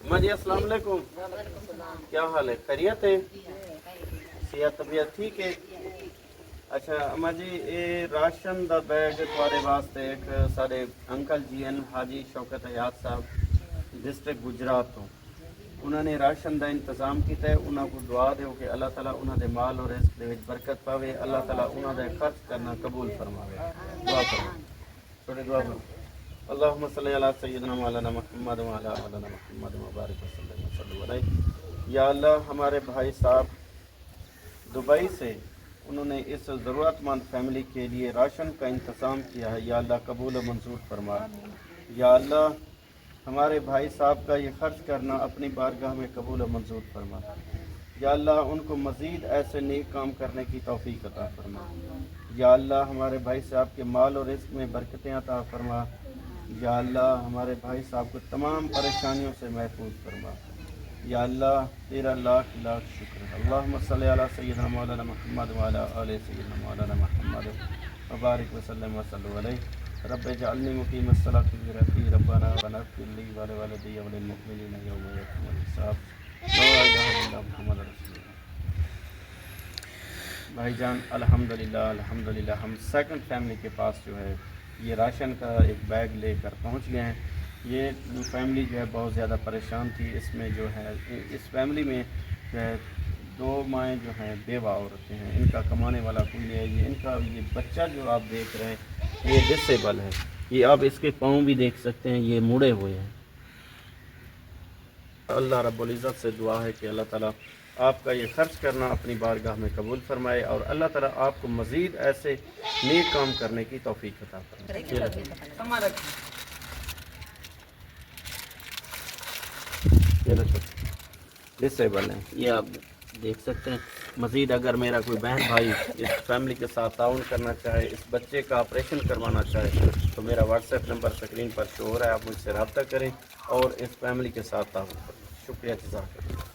अम्मा जी अस्सलाम वालेकुम, क्या हाल है? खैरियत है? सेहत तबीयत ठीक है? अच्छा अम्मा जी, ये राशन दा बैग तुम्हारे वास्ते एक सारे अंकल जी हैं हाजी शौकत हयात साहब डिस्ट्रिक्ट गुजरात तो उन्होंने राशन का इंतजाम किया है। उन्होंने दुआ दो कि अल्लाह ताला उन्होंने माल और रिस्क दे विच बरकत पावे, अल्लाह ताला उन्होंने खर्च करना कबूल फरमावे। दुआ करो, थोड़ी दुआ करो। अल्लाहुम्मा सल्ली अला सय्यिदना मौलाना मुहम्मद व अला मौलाना मुहम्मद व बारिक वसल्लम अलैहि। या अल्लाह, हमारे भाई साहब दुबई से उन्होंने इस ज़रूरतमंद फैमिली के लिए राशन का इंतज़ाम किया है, या अल्लाह कबूल व मंजूर फरमा। या अल्लाह, हमारे भाई साहब का ये खर्च करना अपनी बारगाह में कबूल व मंजूर फरमा। या अल्लाह, उनको मज़ीद ऐसे नेक काम करने की तौफीक अता फरमा। या अल्लाह, हमारे भाई साहब के माल और रिस्क में बरकतें अता फरमा। या अल्लाह, हमारे भाई साहब को तमाम परेशानियों से महफूज फरमा। या अल्लाह, तेरा लाख लाख शुक्र है। अल्लाहुम्मा सल्ली अला सय्यिदना मौलाना मुहम्मद व अला आलि सय्यिदना मौलाना मुहम्मद व बारिक वसल्लम वसल्लम अलैहि। रब्बि जअलनी मुक़ीमस सलाति व रफ़ी रब्बना व नग़्फ़िर ली व लिवालिदैया व लिल-मुअ्मिनीना यौम यक़ूमुल हिसाब। ला इलाहा इल्लल्लाह मुहम्मदुर रसूलुल्लाह। भाईजान अल्हम्दुलिल्लाह अल्हम्दुलिल्लाह, हम सेकंड फैमिली के पास जो है ये राशन का एक बैग लेकर पहुंच गए हैं। ये फैमिली जो है बहुत ज़्यादा परेशान थी। इसमें जो है इस फैमिली में जो है दो माएँ जो हैं बेवा औरतें हैं, इनका कमाने वाला कोई नहीं है। ये इनका ये बच्चा जो आप देख रहे हैं ये डिसेबल है, ये आप इसके पाँव भी देख सकते हैं, ये मुड़े हुए हैं। अल्लाह रब्बुल इज़्ज़त से दुआ है कि अल्लाह ताला आपका ये खर्च करना अपनी बारगाह में कबूल फरमाए और अल्लाह ताला आपको मज़ीद ऐसे नेक काम करने की तौफीक अता फरमाए। डिसेबल हैं, ये आप देख सकते हैं। मज़ीद अगर मेरा कोई बहन भाई इस फैमिली के साथ ताउन करना चाहे, इस बच्चे का ऑपरेशन करवाना चाहे, तो मेरा व्हाट्सएप नंबर स्क्रीन पर शो हो रहा है, आप मुझसे रब्ता करें और इस फैमिली के साथ ताउन करें। शुक्रिया, जज़ाकल्लाह।